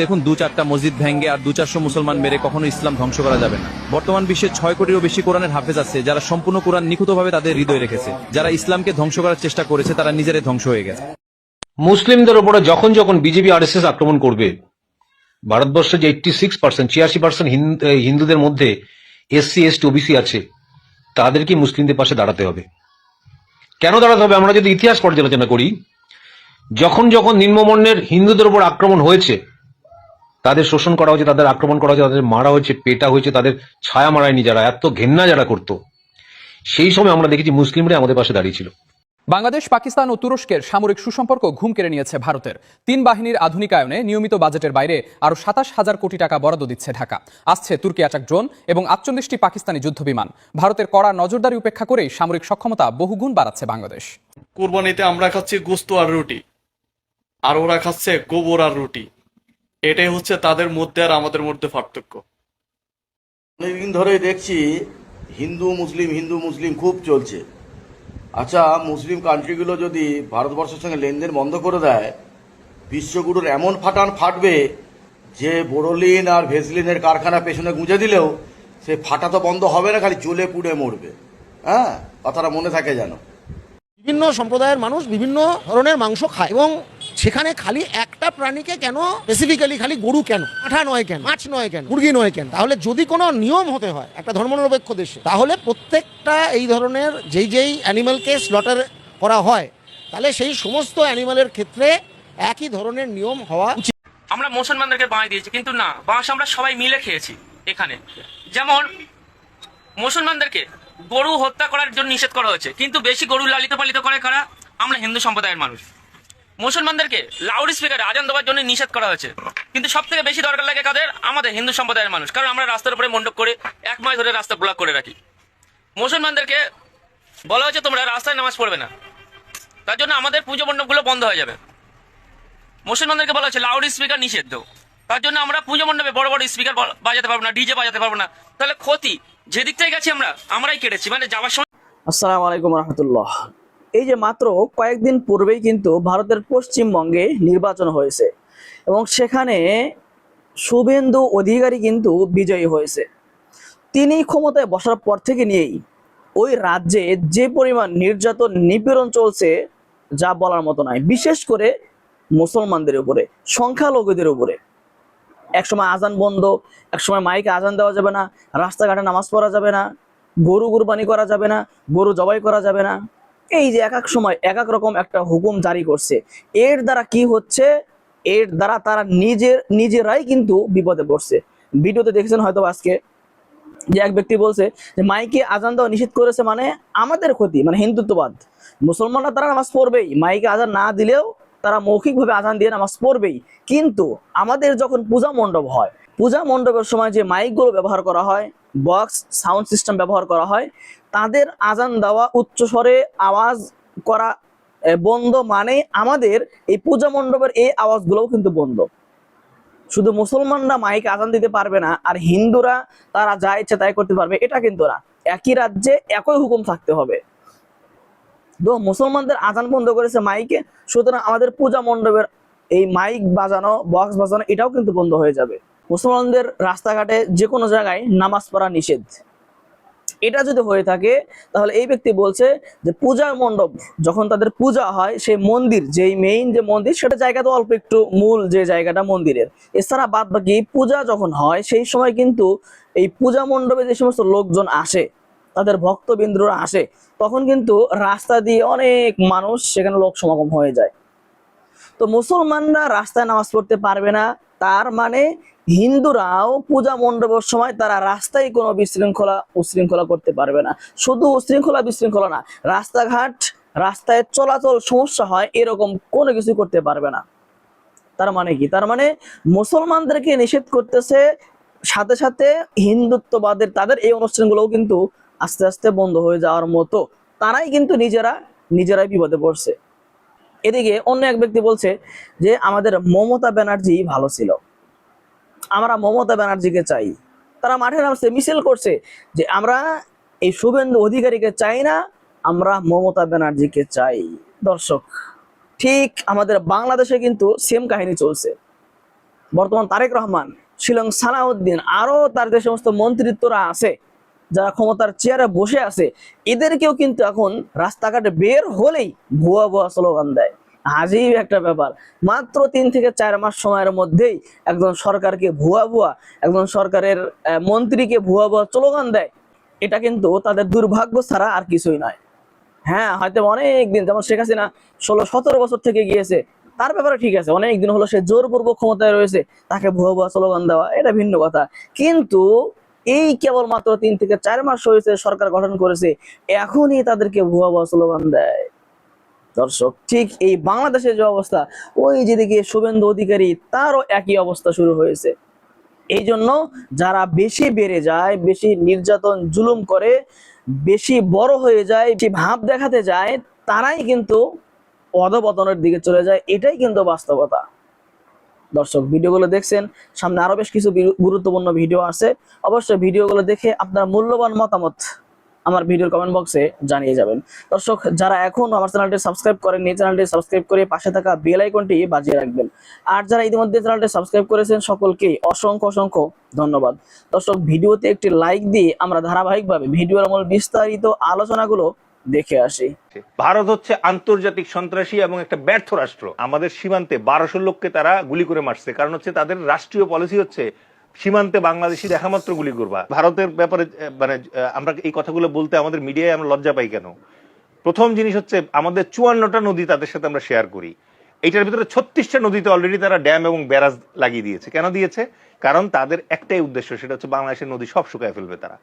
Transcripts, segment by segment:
দেখুন, 2-4টা মসজিদ ভেঙে আর 200-400 মুসলমান মেরে কখনো ইসলাম ধ্বংস করা যাবে না। বর্তমান বিশ্বে 6 কোটিরও বেশি কোরআনের হাফেজ আছে, যারা সম্পূর্ণ কোরআন নিখুঁতভাবে তাদের হৃদয়ে রেখেছে। যারা ইসলামকে ধ্বংস করার চেষ্টা করেছে তারা নিজেরাই ধ্বংস হয়ে গেছে। মুসলিমদের উপরে যখন যখন বিজেপি আরএসএস আক্রমণ করবে, ভারতবর্ষে যে 86% হিন্দুদের মধ্যে এসসি এসটি ওবিসি আছে, তাদেরকে মুসলিমদের পাশে দাঁড়াতে হবে। কেন দাঁড়াতে হবে? আমরা যদি ইতিহাস পর্যালোচনা করি, যখন যখন নিম্নবর্ণের হিন্দুদের উপর আক্রমণ হয়েছে, তাদের শোষণ করা হয়েছে, তাদের আক্রমণ করা হয়েছে, তাদের মারা হয়েছে, পেটা হয়েছে, তাদের ছায়া মারায়নি যারা, এত ঘেন্না যারা করতো, সেই সময় আমরা দেখেছি মুসলিমরাই আমাদের পাশে দাঁড়িয়েছিল। বাংলাদেশ, পাকিস্তান ও তুরস্কের সামরিক সুসম্পর্ক ঘুম কেড়ে নিয়েছে ভারতের। 3 বাহিনীর আধুনিকায়নে নিয়মিত বাজেটের বাইরে আরও 27,000 কোটি টাকা বরাদ্দ দিচ্ছে ঢাকা। আসছে তুর্কি অ্যাটাক ড্রোন এবং 48টি পাকিস্তানি যুদ্ধবিমান। ভারতের কড়া নজরদারি উপেক্ষা করেই সামরিক সক্ষমতা বহুগুণ বাড়াচ্ছে বাংলাদেশ। কুরবানিতে আমরা খাচ্ছি গোস্ত আর রুটি, আর ওরা খাচ্ছে গোবর আর রুটি। এটাই হচ্ছে তাদের মধ্যে আর আমাদের মধ্যে পার্থক্য। অনেকদিন ধরেই দেখছি হিন্দু মুসলিম খুব চলছে। আচ্ছা, মুসলিম কান্ট্রিগুলো যদি ভারতবর্ষের সঙ্গে লেনদেন বন্ধ করে দেয়, বিশ্বগুরুর এমন ফাটান ফাটবে যে বোরোলিন আর ভেসলিনের কারখানা পেছনে গুঁজে দিলেও সে ফাটা তো বন্ধ হবে না, খালি জ্বলে পুড়ে মরবে। হ্যাঁ, কথাটা মনে থাকে যেন। বিভিন্ন সম্প্রদায়ের মানুষ বিভিন্ন ধরনের মাংস খায়, এবং সেখানে খালি একটা প্রাণীকে কেন, স্পেসিফিক্যালি খালি গরু কেন, পাঁঠা নয় কেন, মাছ নয় কেন, মুরগি নয় কেন? তাহলে যদি কোনো নিয়ম হতে হয় একটা ধর্মনিরপেক্ষ দেশে, তাহলে প্রত্যেকটা এই ধরনের যেই অ্যানিমালকে স্লটার করা হয়, তাহলে সেই সমস্ত অ্যানিমালের ক্ষেত্রে একই ধরনের নিয়ম হওয়া উচিত। আমরা মুসলমানদেরকে বাঁশ দিয়েছি, কিন্তু না, বাঁশ আমরা সবাই মিলে খেয়েছি। এখানে যেমন মুসলমানদেরকে গরু হত্যা করার জন্য নিষেধ করা হয়েছে, কিন্তু বেশি গরু লালিত পালিত করে কারা? আমরা হিন্দু সম্প্রদায়ের মানুষ। মুসলমানদেরকে লাউড স্পিকারে আজান দেওয়ার জন্য নিষেধ করা হয়েছে, কিন্তু সব থেকে বেশি দরকার লাগে কাদের? আমাদের হিন্দু সম্প্রদায়ের মানুষ, কারণ আমরা রাস্তার উপরে মণ্ডপ করে 1 মাস ধরে রাস্তা ব্লক করে রাখি। মুসলমানদেরকে বলা হয়েছে তোমরা রাস্তায় নামাজ পড়বে না, তার জন্য আমাদের পুজো মণ্ডপগুলো বন্ধ হয়ে যাবে। মুসলমানদেরকে বলা হচ্ছে লাউড স্পিকার নিষেধ দাও, তার জন্য আমরা পুজো মণ্ডপে বড় বড় স্পিকার বাজাতে পারবো না, ডিজে বাজাতে পারবো না। তাহলে ক্ষতি যেদিক থেকে গেছি আমরাই কেটেছি, মানে যাওয়ার সময়। আসসালামু আলাইকুম রহমতুল্লাহ। এই যে মাত্র কয়েকদিন পূর্বেই কিন্তু ভারতের পশ্চিমবঙ্গে নির্বাচন হয়েছে এবং সেখানে শুভেন্দু অধিকারী কিন্তু বিজয়ী হয়েছে। তিনি ক্ষমতায় বসার পর থেকে নিয়েই ওই রাজ্যে যে পরিমাণ নির্যাতন নিপীড়ন চলছে যা বলার মতো নয়, বিশেষ করে মুসলমানদের উপরে, সংখ্যালঘুদের উপরে। একসময় আজান বন্ধ, একসময় মাইকে আজান দেওয়া যাবে না, রাস্তাঘাটে নামাজ পড়া যাবে না, গরু কুরবানি করা যাবে না, গরু জবাই করা যাবে না। এই যে এক এক সময় এক এক রকম একটা হুকুম জারি করছে, এর দ্বারা কি হচ্ছে? এর দ্বারা তারা নিজেরাই কিন্তু বিপদে পড়ছে। ভিডিওতে দেখেছেন হয়তো আজকে, যে এক ব্যক্তি বলছে যে মাইকে আজান দেওয়া নিষেধ করেছে মানে আমাদের ক্ষতি, মানে হিন্দুত্ববাদ। মুসলমানরা তারা নামাজ পড়বেই, মাইকে আজান না দিলেও তারা মৌখিকভাবে আজান দিয়ে নামাজ পড়বেই। কিন্তু আমাদের যখন পূজা মণ্ডপ হয়, পূজা মণ্ডপের সময় যে মাইকগুলো ব্যবহার করা হয়, বক্স সাউন্ড সিস্টেম ব্যবহার করা হয়, তাদের আজান দেওয়া, উচ্চস্বরে আওয়াজ করা বন্ধ, মানে আমাদের এই পূজা মণ্ডপের এই আওয়াজগুলোও কিন্তু বন্ধ। শুধু মুসলমানরা মাইক আজান দিতে পারবে না আর হিন্দুরা তারা যা ইচ্ছে তাই করতে পারবে, এটা কিন্তু না। একই রাজ্যে একই হুকুম থাকতে হবে। তো মুসলমানদের আজান বন্ধ করেছে মাইকে, সুতরাং আমাদের পূজা মণ্ডপের এই মাইক বাজানো, বক্স বাজানো, এটাও কিন্তু বন্ধ হয়ে যাবে। মুসলমানদের রাস্তাঘাটে যে কোনো জায়গায় নামাজ পড়া নিষেধ। এটা যদি হয়ে থাকে তাহলে এই ব্যক্তি বলছে যে পূজা মণ্ডপ যখন তাদের পূজা হয়, সেই মন্দির, যেই মেইন যে মন্দির, সেটা জায়গা তো অল্প একটু, মূল যে জায়গাটা মন্দিরের, এছাড়া বাদ বাকি পূজা যখন হয় সেই সময় কিন্তু এই পূজা মণ্ডপে যে সমস্ত লোকজন আসে, তাদের ভক্তবিন্দুরা আসে, তখন কিন্তু রাস্তা দিয়ে অনেক মানুষ সেখানে লোক সমাগম হয়ে যায়। তো মুসলমানরা রাস্তায় নামাজ পড়তে পারবে না, তার মানে হিন্দুরাও পূজা মণ্ডপের সময় তারা রাস্তায় কোনো উশৃঙ্খলা করতে পারবে না। শুধু উশৃঙ্খলা বিশৃঙ্খলা না, রাস্তায় চলাচল সমস্যা হয় এরকম কোনো কিছু করতে পারবে না। তার মানে কি? তার মানে মুসলমানদেরকে নিষেধ করতেছে, সাথে সাথে হিন্দুত্ববাদের তাদের এই অনুষ্ঠানগুলোও কিন্তু আস্তে আস্তে বন্ধ হয়ে যাওয়ার মতো। তারাই কিন্তু নিজেরাই বিপদে পড়ছে। এদিকে অন্য এক ব্যক্তি বলছে যে আমাদের মমতা ব্যানার্জি ভালো ছিল, আমরা মমতা ব্যানার্জিকে চাই। তারা মাঠে নামছে, মিছিল করছে যে আমরা এই শুভেন্দু অধিকারীকে চাই না, আমরা মমতা ব্যানার্জিকে চাই। দর্শক, ঠিক আমাদের বাংলাদেশে কিন্তু সেম কাহিনী চলছে। বর্তমান তারেক রহমান, শিলং সালাউদ্দিন, আরো তার যে সমস্ত মন্ত্রিত্বরা আছে, যারা ক্ষমতার চেয়ারে বসে আছে, এদেরকেও কিন্তু এখন রাস্তাঘাটে বের হলেই ভুয়া ভুয়া স্লোগান দেয়। আজীব একটা ব্যাপার। মাত্র 3 থেকে 4 মাস সময়ের মধ্যেই একজন সরকারকে ভুয়া ভুয়া, একজন সরকারের মন্ত্রীকে ভুয়া ভুয়া স্লোগান দেয়। এটা কিন্তু তাদের দুর্ভাগ্য ছাড়া আর কিছুই নয়। হ্যাঁ, হয়তো অনেক দিন, যেমন শেখ হাসিনা 16-17 বছর থেকে গিয়েছে, তার ব্যাপারে ঠিক আছে, অনেক দিন হলো সে জোরপূর্বক ক্ষমতায় রয়েছে, তাকে ভুয়া ভুয়া স্লোগান দেওয়া এটা ভিন্ন কথা। কিন্তু এই কেবলমাত্র 3 থেকে 4 মাস হয়েছে সরকার গঠন করেছে, এখনই তাদেরকে ভুয়া ভুয়া স্লোগান দেয়। দর্শক, ঠিক এই বাংলাদেশের যে অবস্থা, ওই যেদিকে শুভেন্দু অধিকারী, তারও একই অবস্থা শুরু হয়েছে। এই জন্য যারা বেশি বেড়ে যায়, বেশি নির্যাতন জুলুম করে, বেশি বড় হয়ে যায়, বেশি ভাব দেখাতে যায়, তারাই কিন্তু অধপতনের দিকে চলে যায়। এটাই কিন্তু বাস্তবতা। দর্শক, ভিডিওগুলো দেখছেন, সামনে আরো বেশ কিছু গুরুত্বপূর্ণ ভিডিও আছে। অবশ্যই ভিডিওগুলো দেখে আপনার মূল্যবান মতামত আমার ভিডিওর কমেন্ট বক্সে জানিয়ে যাবেন। দর্শক, যারা এখন আমার চ্যানেলটি সাবস্ক্রাইব করেননি, চ্যানেলটি সাবস্ক্রাইব করে পাশে থাকা বেল আইকনটি বাজিয়ে রাখবেন। আর যারা ইতিমধ্যে চ্যানেলটি সাবস্ক্রাইব করেছেন, সকলকে অসংখ্য অসংখ্য ধন্যবাদ। দর্শক, ভিডিওতে একটি লাইক দিয়ে আমরা ধারাবাহিকভাবে ভিডিওর মূল বিস্তারিত আলোচনাগুলো দেখে আসি। ভারত হচ্ছে আন্তর্জাতিক সন্ত্রাসী এবং একটা ব্যর্থ রাষ্ট্র। আমাদের সীমান্তে 1200 লোককে তারা গুলি করে মারছে, কারণ হচ্ছে তাদের রাষ্ট্রীয় পলিসি হচ্ছে সীমান্তে বাংলাদেশি দেখা মাত্র গুলি করবা। ভারতের ব্যাপারে মানে আমরা এই কথাগুলো বলতে আমাদের মিডিয়ায় আমরা লজ্জা পাই কেন? প্রথম জিনিস হচ্ছে আমাদের 54টা নদী তাদের সাথে আমরা শেয়ার করি। এইটার ভিতরে 36টা নদীতে অলরেডি তারা ড্যাম এবং ব্যারাজ লাগিয়ে দিয়েছে। কেন দিয়েছে? কারণ তাদের একটাই উদ্দেশ্য, সেটা হচ্ছে বাংলাদেশের নদী সব শুকায় ফেলবে তারা।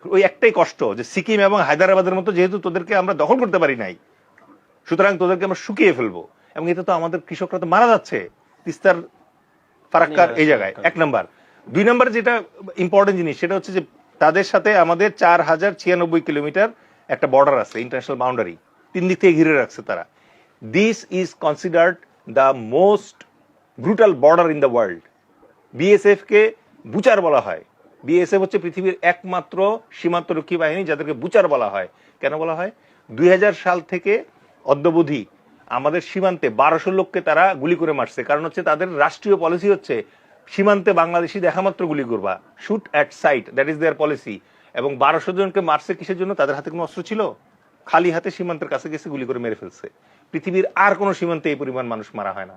ওই একটাই কষ্ট যে সিকিম এবং হায়দ্রাবাদের মতো যেহেতু তোদেরকে আমরা দখল করতে পারি নাই, সুতরাং তোদেরকে আমরা শুকিয়ে ফেলবো। এবং এতে তো আমাদের কৃষকরা তো মারা যাচ্ছে তিস্তার ফারাক্কার এই জায়গায়। 1 নাম্বার। 2 নাম্বার যেটা ইম্পর্টেন্ট জিনিস, সেটা হচ্ছে যে তাদের সাথে আমাদের 4096 কিলোমিটার একটা বর্ডার আছে, ইন্টারন্যাশনাল বাউন্ডারি, 3 দিক থেকে ঘিরে রাখছে তারা। This is considered the most brutal border in the world. BSF K Butcher বলা হয়। বিএসএফ হচ্ছে পৃথিবীর একমাত্র সীমান্তরক্ষী বাহিনী যাদেরকে বুচার বলা হয়। কেন বলা হয়? 2000 সাল থেকে অদ্যাবধি আমাদের সীমান্তে 1200 লোককে তারা গুলি করে মারছে, কারণ হচ্ছে তাদের রাষ্ট্রীয় পলিসি হচ্ছে সীমান্তে বাংলাদেশি দেখা মাত্র গুলি করবা, shoot at sight, that is their policy. এবং 1200 জনকে মারছে কিসের জন্য? তাদের হাতে কোনো অস্ত্র ছিল? খালি হাতে সীমান্তের কাছে গেছে গুলি করে মেরে ফেলছে। পৃথিবীর আর কোনো সীমান্তে এই পরিমাণ মানুষ মারা হয় না।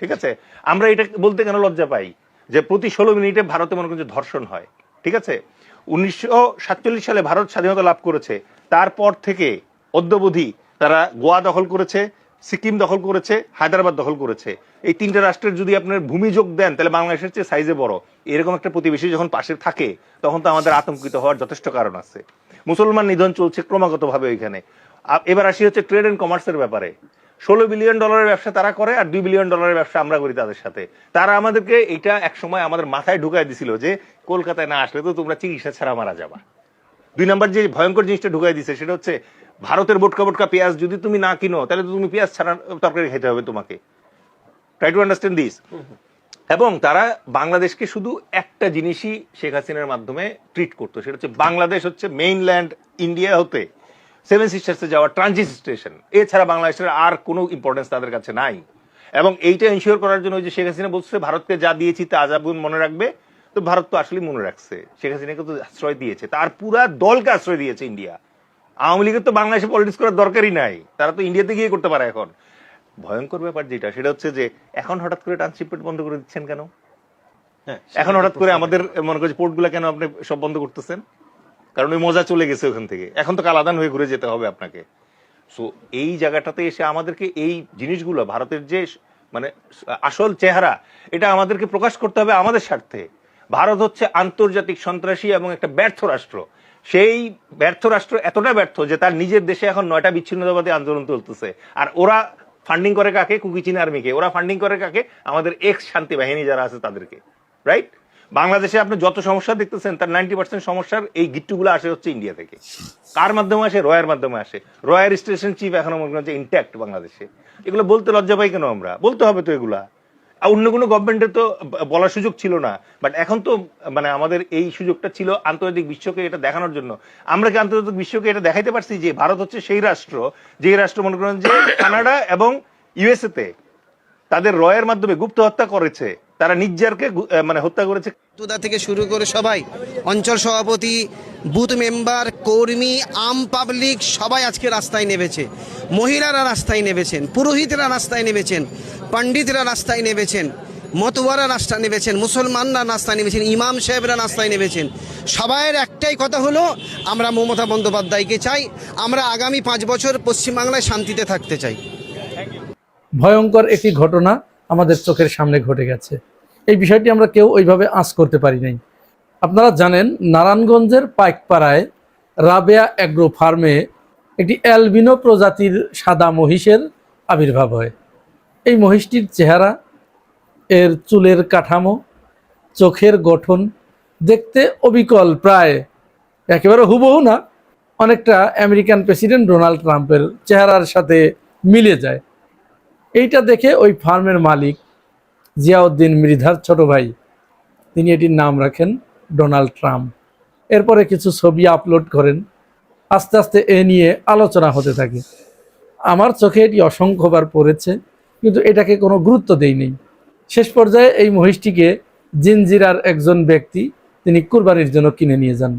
ঠিক আছে? আমরা এটা বলতে কেন লজ্জা পাই যে প্রতি 16 মিনিটে ভারতে মনে করেন যে ধর্ষণ হয়? ঠিক আছে, 1947 সালে ভারত স্বাধীনতা লাভ করেছে, তারপর থেকে অদ্যাবধি তারা গোয়া দখল করেছে, সিকিম দখল করেছে, হায়দ্রাবাদ দখল করেছে। এই 3টে রাষ্ট্রের যদি আপনার ভূমি যোগ দেন তাহলে বাংলাদেশের চেয়ে সাইজে বড়। এরকম একটা প্রতিবেশী যখন পাশে থাকে তখন তো আমাদের আতঙ্কিত হওয়ার যথেষ্ট কারণ আছে। মুসলমান নিধন চলছে ক্রমাগত ভাবে ওইখানে। এবার আসি হচ্ছে ট্রেড এন্ড কমার্সের ব্যাপারে। $16 বিলিয়ন ব্যবসা তারা করে, আর $2 বিলিয়ন ব্যবসা আমরা করি তাদের সাথে। তারা আমাদেরকে এটা এক সময় আমাদের মাথায় ঢুকাই দিছিল যে কলকাতায় না আসলে তো তোমরা চিকিৎসা ছাড়া মারা যাবা। 2 নাম্বার যে ভয়ঙ্কর জিনিসটা ঢুকাই দিছে সেটা হচ্ছে ভারতের বোটকা বোটকা পেঁয়াজ যদি তুমি না কিনো তাহলে তো তুমি পেঁয়াজ ছাড়া তরকারি খেতে হবে তোমাকে। Try to understand this. এবং তারা বাংলাদেশকে শুধু একটা জিনিসই শেখ হাসিনার মাধ্যমে ট্রিট করতো, সেটা হচ্ছে বাংলাদেশ হচ্ছে মেইনল্যান্ড ইন্ডিয়া হতে 7 সিস্টার্সে যাওয়া ট্রানজিট স্টেশন, এছাড়া বাংলাদেশের আর কোনো ইম্পর্টেন্স তাদের কাছে নাই। এবং এইটা এনশিওর করার জন্য ওই যে শেখ হাসিনা বলছে ভারতকে যা দিয়েছি তা আজাবুন মনে রাখবে, তো ভারত তো আসলে মনে রাখছে, শেখ হাসিনাকে তো আশ্রয় দিয়েছে, তার পুরা দলকে আশ্রয় দিয়েছে ইন্ডিয়া। আওয়ামী লীগের তো বাংলাদেশে পলিটিক্স করার দরকারই নাই, তারা তো ইন্ডিয়াতে গিয়ে করতে পারে। এখন ভয়ঙ্কর ব্যাপার যেটা, সেটা হচ্ছে যে এখন হঠাৎ করে ট্রান্সশিপমেন্ট বন্ধ করে দিচ্ছেন কেন? এখন হঠাৎ করে আমাদের মনে করছে পোর্টগুলো কেন আপনি সব বন্ধ করতেছেন? কারণ ওই মজা চলে গেছে ওখান থেকে, এখন তো কালাদান হয়ে ঘুরে যেতে হবে আপনাকে। সো এই জায়গাটাতে এসে আমাদেরকে এই জিনিসগুলো, ভারতের যে মানে আসল চেহারা, এটা আমাদেরকে প্রকাশ করতে হবে আমাদের স্বার্থে। ভারত হচ্ছে আন্তর্জাতিক সন্ত্রাসী এবং একটা ব্যর্থ রাষ্ট্র। সেই ব্যর্থ রাষ্ট্র এতটা ব্যর্থ যে তার নিজের দেশে এখন 9টা বিচ্ছিন্নতাবাদী আন্দোলন চলতেছে। আর ওরা ফান্ডিং করে কাকে? কুকিচিন আর্মিকে। ওরা ফান্ডিং করে কাকে? আমাদের এক্স শান্তি বাহিনী যারা আছে তাদেরকে। রাইট? বাংলাদেশে আপনি যত সমস্যা দেখতেছেন তার 90% সমস্যার এই গিট্টুগুলো আসে হচ্ছে ইন্ডিয়া থেকে। কার মাধ্যমে আসে? রয়ের মাধ্যমে আসে। রয়ের স্টেশন চিফ এখনো মনে করেন যে ইনট্যাক্ট বাংলাদেশে। এগুলো বলতে লজ্জা পাই কেন আমরা? বলতে হবে তো এগুলা। অন্য কোনো গভর্নমেন্টের তো বলার সুযোগ ছিল না, বাট এখন তো মানে আমাদের এই সুযোগটা ছিল আন্তর্জাতিক বিশ্বকে এটা দেখানোর জন্য। আমরা কি আন্তর্জাতিক বিশ্বকে এটা দেখাইতে পারছি যে ভারত হচ্ছে সেই রাষ্ট্র, যে রাষ্ট্র মনে করেন যে কানাডা এবং ইউএসএ তে তাদের রয়ের মাধ্যমে গুপ্ত হত্যা করেছে, তারা নির্জারকে মানে হত্যা করেছে। তুদা থেকে শুরু করে সবাই, অঞ্চল সভাপতি, বুথ মেম্বার, কর্মী, আম পাবলিক সবাই আজকে রাস্তায় নেমেছে। মহিলারা রাস্তায় নেমেছেন, পুরোহিতরা রাস্তায় নেমেছেন, পণ্ডিতরা রাস্তায় নেমেছেন, মতোয়ারা রাস্তায় নেমেছেন, মুসলমানরা রাস্তায় নেমেছেন, ইমাম সাহেবরা রাস্তায় নেমেছেন। সবাইয়ের একটাই কথা হলো, আমরা মমতা বন্দ্যোপাধ্যায়কে চাই, আমরা আগামী 5 বছর পশ্চিমবাংলায় শান্তিতে থাকতে চাই। ভয়ঙ্কর একটি ঘটনা আমাদের চোখের সামনে ঘটে গেছে। এই বিষয়টি আমরা কেউ ওইভাবে আঁচ করতে পারি নাই। আপনারা জানেন, নারায়ণগঞ্জের পাইকপাড়ায় রাবেয়া অ্যাগ্রো ফার্মে একটি অ্যালবিনো প্রজাতির সাদা মহিষের আবির্ভাব হয়। এই মহিষটির চেহারা, এর চুলের কাঠামো, চোখের গঠন দেখতে অবিকল, প্রায় একেবারে হুবহু না, অনেকটা আমেরিকান প্রেসিডেন্ট ডোনাল্ড ট্রাম্পের চেহারার সাথে মিলে যায়। এইটা দেখে ওই ফার্মের মালিক জিয়াউদ্দিন মৃধার ছোট ভাই, তিনি এটির নাম রাখেন ডোনাল্ড ট্রাম্প। এরপরে কিছু ছবি আপলোড করেন, আস্তে আস্তে এ নিয়ে আলোচনা হতে থাকে। আমার চোখে এটি অসংখ্যবার পড়েছে, কিন্তু এটাকে কোনো গুরুত্ব দেইনি। শেষ পর্যায়ে এই মহিষটিকে জিনজিরার একজন ব্যক্তি তিনি কুরবানির জন্য কিনে নিয়ে যান।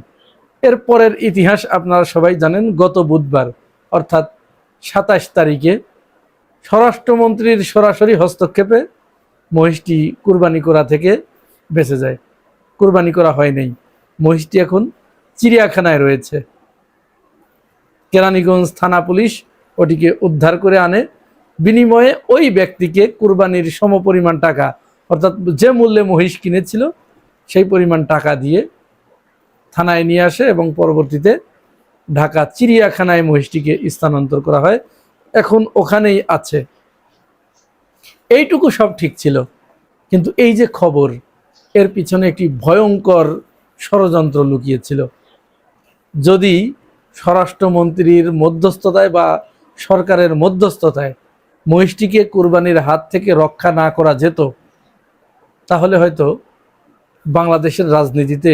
এরপরের ইতিহাস আপনারা সবাই জানেন। গত বুধবার অর্থাৎ 27 তারিখে স্বরাষ্ট্রমন্ত্রীর সরাসরি হস্তক্ষেপে মহিষটি কুরবানি করা থেকে বেঁচে যায়। কুরবানি করা হয় নাই, মহিষটি এখন চিড়িয়াখানায় রয়েছে। কেরানীগঞ্জ থানা পুলিশ ওটিকে উদ্ধার করে আনে, বিনিময়ে ওই ব্যক্তিকে কুরবানির সমপরিমাণ টাকা, অর্থাৎ যে মূল্যে মহিষ কিনেছিল সেই পরিমাণ টাকা দিয়ে থানায় নিয়ে আসে এবং পরবর্তীতে ঢাকা চিড়িয়াখানায় মহিষটিকে স্থানান্তর করা হয়। এখন ওখানেই আছে। এইটুকু সব ঠিক ছিল, কিন্তু এই যে খবর, এর পিছনে একটি ভয়ঙ্কর ষড়যন্ত্র লুকিয়েছিল। যদি স্বরাষ্ট্রমন্ত্রীর মধ্যস্থতায় বা সরকারের মধ্যস্থতায় মহিষটিকে কুরবানির হাত থেকে রক্ষা না করা যেত, তাহলে হয়তো বাংলাদেশের রাজনীতিতে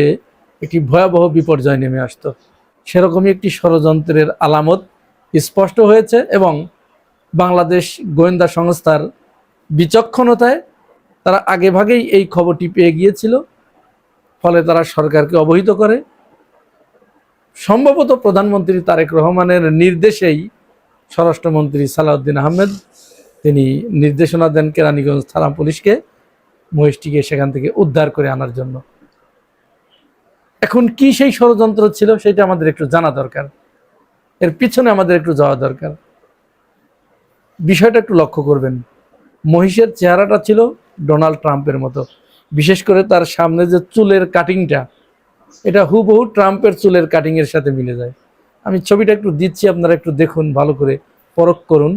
একটি ভয়াবহ বিপর্যয় নেমে আসতো। সেরকমই একটি ষড়যন্ত্রের আলামত স্পষ্ট হয়েছে এবং বাংলাদেশ গোয়েন্দা সংস্থার বিচক্ষণতায় তারা আগেভাগেই এই খবরটি পেয়ে গিয়েছিল। ফলে তারা সরকারকে অবহিত করে। সম্ভবত প্রধানমন্ত্রী তারেক রহমানের নির্দেশেই স্বরাষ্ট্রমন্ত্রী সালাউদ্দিন আহমেদ তিনি নির্দেশনা দেন কেরানীগঞ্জ থানা পুলিশকে মহিষটিকে সেখান থেকে উদ্ধার করে আনার জন্য। এখন কি সেই ষড়যন্ত্র ছিল সেটা আমাদের একটু জানা দরকার, এর পিছনে আমাদের একটু যাওয়া দরকার। বিষয়টা একটু লক্ষ্য করবেন, মহিষের চেহারাটা ছিল ডোনাল্ড ট্রাম্পের মতো, বিশেষ করে তার সামনে যে চুলের কাটিংটা, এটা হুবহু ট্রাম্পের চুলের কাটিংয়ের সাথে মিলে যায়। আমি ছবিটা একটু দিচ্ছি, আপনারা একটু দেখুন, ভালো করে পরখ করুন,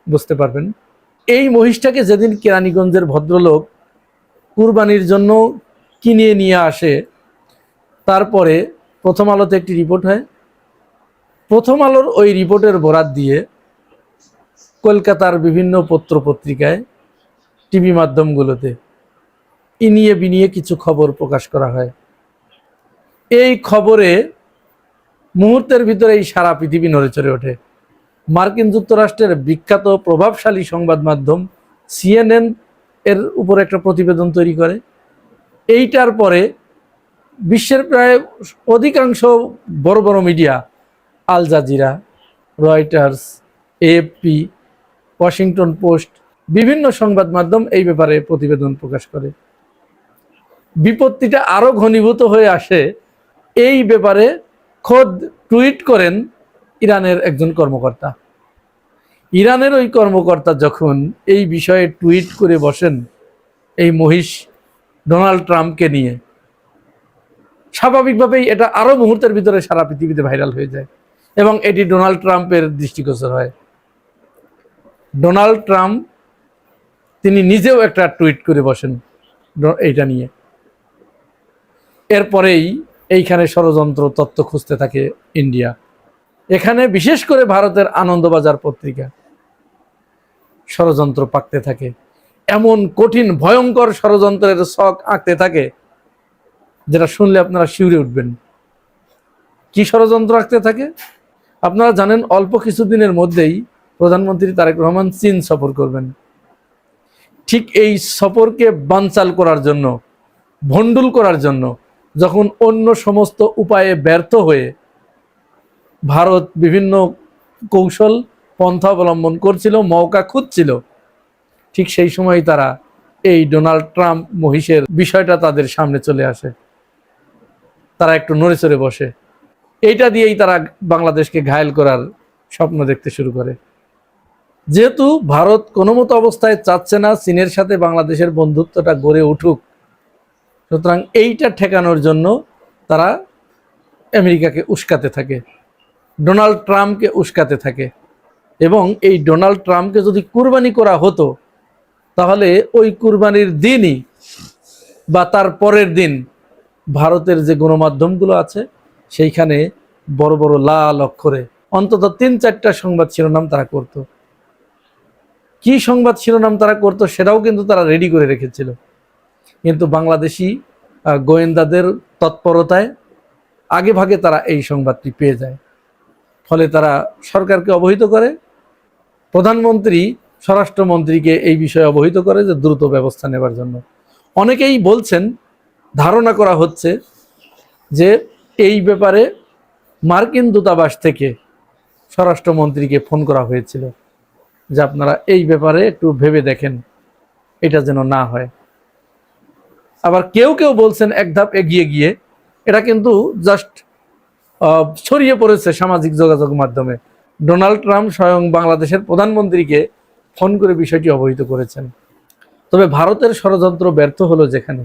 বুঝতে পারবেন। এই মহিষটাকে যেদিন কেরানীগঞ্জের ভদ্রলোক কুরবানির জন্য কিনে নিয়ে আসে, তারপরে প্রথম আলোতে একটি রিপোর্ট হয়। প্রথম আলোর ওই রিপোর্টের বরাত দিয়ে কলকাতার বিভিন্ন পত্রপত্রিকায়, টিভি মাধ্যমগুলোতে ইনিয়ে বিনিয়ে কিছু খবর প্রকাশ করা হয়। এই খবরে মুহূর্তের ভিতরে এই সারা পৃথিবী নড়েচড়ে ওঠে। মার্কিন যুক্তরাষ্ট্রের বিখ্যাত প্রভাবশালী সংবাদ মাধ্যম CNN এর উপর একটা প্রতিবেদন তৈরি করে। এইটার পরে বিশ্বের প্রায় অধিকাংশ বড় বড় media, Al Jazeera, Reuters, AFP, Washington Post, বিভিন্ন সংবাদ মাধ্যম এই ব্যাপারে প্রতিবেদন প্রকাশ করে। বিপত্তিটা আরো ঘনীভূত হয়ে আসে। এই ব্যাপারে খোদ টুইট করেন ইরানের একজন কর্মকর্তা। ইরানের ওই কর্মকর্তা যখন এই বিষয়ে টুইট করে বসেন এই মহিষ ডোনাল্ড ট্রাম্পকে নিয়ে, স্বাভাবিকভাবেই এটা আরো মুহূর্তের ভিতরে সারা পৃথিবীতে ভাইরাল হয়ে যায় এবং এটি ডোনাল্ড ট্রাম্পের দৃষ্টিগোচর হয়। ডোনাল্ড ট্রাম্প তিনি নিজেও একটা টুইট করে বসেন এইটা নিয়ে। এরপরেই এইখানে ষড়যন্ত্র তত্ত্ব খুঁজতে থাকে ইন্ডিয়া। এখানে বিশেষ করে ভারতের আনন্দবাজার পত্রিকা ষড়যন্ত্র পাকতে থাকে, এমন কঠিন ভয়ঙ্কর ষড়যন্ত্রের ছক আঁকতে থাকে যেটা শুনলে আপনারা শিউরে উঠবেন। কি ষড়যন্ত্র আঁকতে থাকে আপনারা জানেন। অল্প কিছুদিনের মধ্যেই প্রধানমন্ত্রী তারেক রহমান চীন সফর করবেন। ঠিক এই সফরকে বানচাল করার জন্য, ভণ্ডুল করার জন্য, যখন অন্য সমস্ত উপায়ে ব্যর্থ হয়ে ভারত বিভিন্ন কৌশল পন্থা অবলম্বন করছিল, মৌকা খুঁজছিল, ঠিক সেই সময় তারা এই ডোনাল্ড ট্রাম্প মহিষের বিষয়টা তাদের সামনে চলে আসে। তারা একটু নড়ে চড়ে বসে, এইটা দিয়েই তারা বাংলাদেশকে ঘায়েল করার স্বপ্ন দেখতে শুরু করে। যেহেতু ভারত কোনো মতো অবস্থায় চাচ্ছে না চীনের সাথে বাংলাদেশের বন্ধুত্বটা গড়ে উঠুক, সুতরাং এইটা ঠেকানোর জন্য তারা আমেরিকাকে উস্কাতে থাকে, ডোনাল্ড ট্রাম্পকে উস্কাতে থাকে। এবং এই ডোনাল্ড ট্রাম্পকে যদি কুরবানি করা হতো, তাহলে ওই কুরবানির দিনই বা তার পরের দিন ভারতের যে গণমাধ্যমগুলো আছে সেইখানে বড় বড় লাল অক্ষরে অন্তত ৩-৪টা সংবাদ শিরোনাম তারা করত। কি সংবাদ শিরোনাম তারা করত সেটাও কিন্তু তারা রেডি করে রেখেছিল, কিন্তু বাংলাদেশি গোয়েন্দাদের তৎপরতায় আগে ভাগে তারা এই সংবাদটি পেয়ে যায়। ফলে তারা সরকারকে অবহিত করে, প্রধানমন্ত্রী স্বরাষ্ট্রমন্ত্রীকে এই বিষয়ে অবহিত করে যে দ্রুত ব্যবস্থা নেবার জন্য। অনেকেই বলছেন, ধারণা করা হচ্ছে যে এই ব্যাপারে মার্কিন দূতাবাস থেকে স্বরাষ্ট্রমন্ত্রীকে ফোন করা হয়েছিল যে আপনারা এই ব্যাপারে একটু ভেবে দেখেন, এটা যেন না হয়। আবার কেউ কেউ বলছেন এক ধাপ এগিয়ে গিয়ে, এটা কিন্তু জাস্ট ছড়িয়ে পড়েছে সামাজিক যোগাযোগ মাধ্যমে, ডোনাল্ড ট্রাম্প স্বয়ং বাংলাদেশের প্রধানমন্ত্রীকে ফোন করে বিষয়টি অবহিত করেছেন। তবে ভারতের ষড়যন্ত্র ব্যর্থ হলো যেখানে,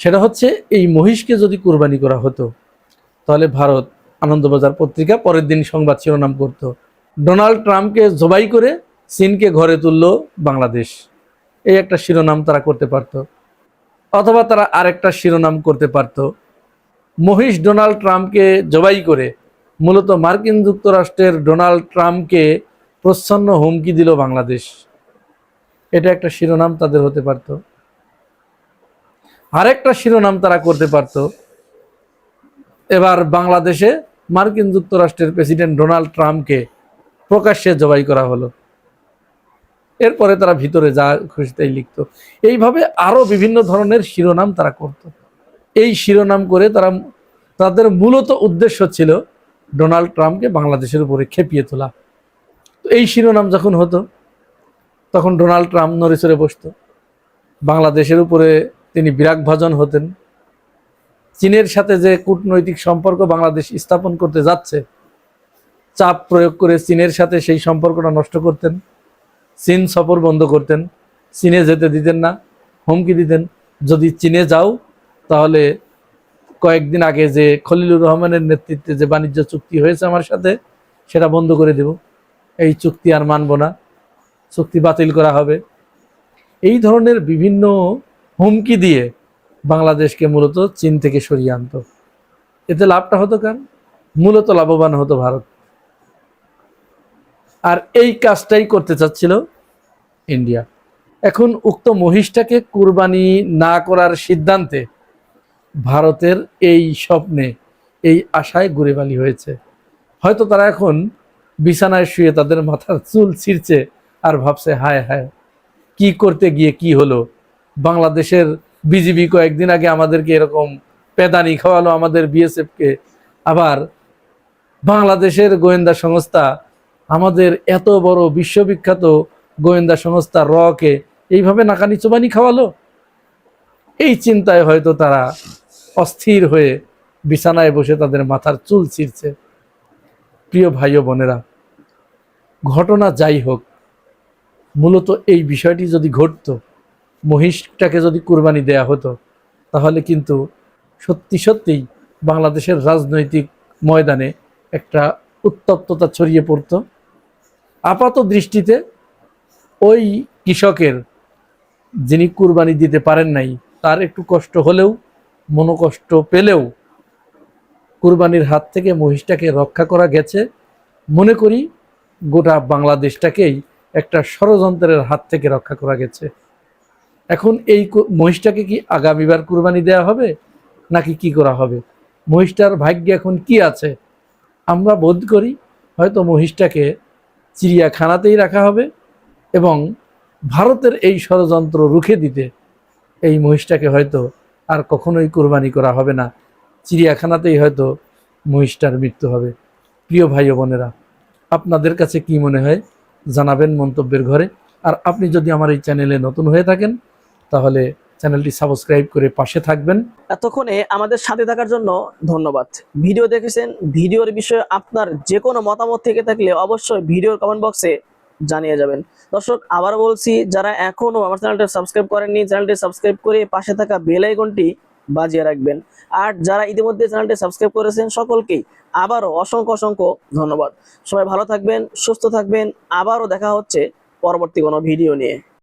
সেটা হচ্ছে এই মহিষকে যদি কুরবানি করা হতো, তাহলে ভারত আনন্দবাজার পত্রিকা পরের দিন সংবাদ শিরোনাম করত, ডোনাল্ড ট্রাম্পকে জবাই করে চীনকে ঘরে তুলল বাংলাদেশ। এই একটা শিরোনাম তারা করতে পারত। অথবা তারা আরেকটা শিরোনাম করতে পারত, মহিষ ডোনাল্ড ট্রাম্পকে জবাই করে মূলত মার্কিন যুক্তরাষ্ট্রের ডোনাল্ড ট্রাম্পকে প্রচ্ছন্ন হুমকি দিল বাংলাদেশ। এটা একটা শিরোনাম তাদের হতে পারত। আরেকটা শিরোনাম তারা করতে পারত, এবার বাংলাদেশে মার্কিন যুক্তরাষ্ট্রের প্রেসিডেন্ট ডোনাল্ড ট্রাম্পকে প্রকাশ্যে জবাই করা হলো। এরপরে তারা ভিতরে যা খুশি তাই লিখত। এইভাবে আরো বিভিন্ন ধরনের শিরোনাম তারা করত। এই শিরোনাম করে তাদের মূলত উদ্দেশ্য ছিল ডোনাল্ড ট্রাম্পকে বাংলাদেশের উপরে খেপিয়ে তোলা। তো এই শিরোনাম যখন হতো, তখন ডোনাল্ড ট্রাম্প নড়ে চড়ে বসত, বাংলাদেশের উপরে তিনি বিরাগভাজন হতেন। চীনের সাথে যে কূটনৈতিক সম্পর্ক বাংলাদেশ স্থাপন করতে যাচ্ছে, চাপ প্রয়োগ করে চীনের সাথে সেই সম্পর্কটা নষ্ট করতেন। চীন সফর বন্ধ করতেন, চীনে যেতে দিতেন না, হুমকি দিতেন, যদি চীনে যাও তাহলে কয়েকদিন আগে যে খলিলুর রহমানের নেতৃত্বে যে বাণিজ্য চুক্তি হয়েছে আমার সাথে, সেটা বন্ধ করে দেব, এই চুক্তি আর মানব না, চুক্তি বাতিল করা হবে। এই ধরনের বিভিন্ন হুমকি দিয়ে বাংলাদেশকে মূলত চীন থেকে সরিয়ে আনত। এতে লাভটা হতো কার? মূলত লাভবান হতো ভারত। আর এই কাজটাই করতে চাচ্ছিল ইন্ডিয়া। এখন উক্ত মহিষটাকে কুরবানি না করার সিদ্ধান্তে ভারতের এই স্বপ্নে, এই আশায় গুড়েবালি হয়েছে। হয়তো তারা এখন বিছানায় শুয়ে তাদের মাথার চুল ছিঁড়ছে আর ভাবছে, হায় হায়, কি করতে গিয়ে কি হলো। বাংলাদেশের বিজিবি কয়েকদিন আগে আমাদেরকে এরকম পেদানি খাওয়ালো, আমাদের বিএসএফকে। আবার বাংলাদেশের গোয়েন্দা সংস্থা আমাদের এত বড় বিশ্ববিখ্যাত গোয়েন্দা সংস্থা রকে এইভাবে নাকানি চোবানি খাওয়ালো। এই চিন্তায় হয়তো তারা অস্থির হয়ে বিছানায় বসে তাদের মাথার চুল ছিঁড়ছে। প্রিয় ভাই ও বোনেরা, ঘটনা যাই হোক, মূলত এই বিষয়টি যদি ঘটতো, মহিষটাকে যদি কুরবানি দেয়া হতো, তাহলে কিন্তু সত্যি সত্যিই বাংলাদেশের রাজনৈতিক ময়দানে একটা উত্তপ্ততা ছড়িয়ে পড়তো। আপাত দৃষ্টিতে ওই কৃষকের, যিনি কুরবানি দিতে পারেন নাই, তার একটু কষ্ট হলেও, মনোকষ্ট পেলেও কুরবানির হাত থেকে মহিষটাকে রক্ষা করা গেছে। মনে করি গোটা বাংলাদেশটাকেই একটা ষড়যন্ত্রের হাত থেকে রক্ষা করা গেছে। এখন এই মহিষটাকে কি আগামীবার কুরবানি দেয়া হবে নাকি কি করা হবে? মহিষটার ভাগ্যে এখন কি আছে? আমরা বোধ করি হয়তো মহিষটাকে চিড়িয়াখানাতেই রাখা হবে এবং ভারতের এই ষড়যন্ত্র রুখে দিতে এই মহিষটাকে হয়তো আর কখনোই কোরবানি করা হবে না, চিড়িয়াখানাতেই হয়তো মহিষটার মৃত্যু হবে। প্রিয় ভাই ও বোনেরা, আপনাদের কাছে কি মনে হয় জানাবেন মন্তব্যের ঘরে। আর আপনি যদি আমার এই চ্যানেলে নতুন হয়ে থাকেন তাহলে চ্যানেলটি সাবস্ক্রাইব করে পাশে থাকবেন। এতক্ষণে আমাদের সাথে থাকার জন্য ধন্যবাদ। ভিডিও দেখেছেন, ভিডিওর বিষয়ে আপনার যে কোনো মতামত থেকে থাকলে অবশ্যই ভিডিওর কমেন্ট বক্সে জানিয়ে যাবেন। দর্শক, আবার বলছি, যারা এখনো আমার চ্যানেলটি সাবস্ক্রাইব করেননি, চ্যানেলটি সাবস্ক্রাইব করে পাশে থাকা বেল আইকনটি বাজিয়ে রাখবেন। আর যারা ইতিমধ্যে চ্যানেলটি সাবস্ক্রাইব করেছেন সকলকেই আবারও অসংখ্য অসংখ্য ধন্যবাদ। সবাই ভালো থাকবেন, সুস্থ থাকবেন। আবারও দেখা হচ্ছে পরবর্তী কোনো ভিডিও নিয়ে।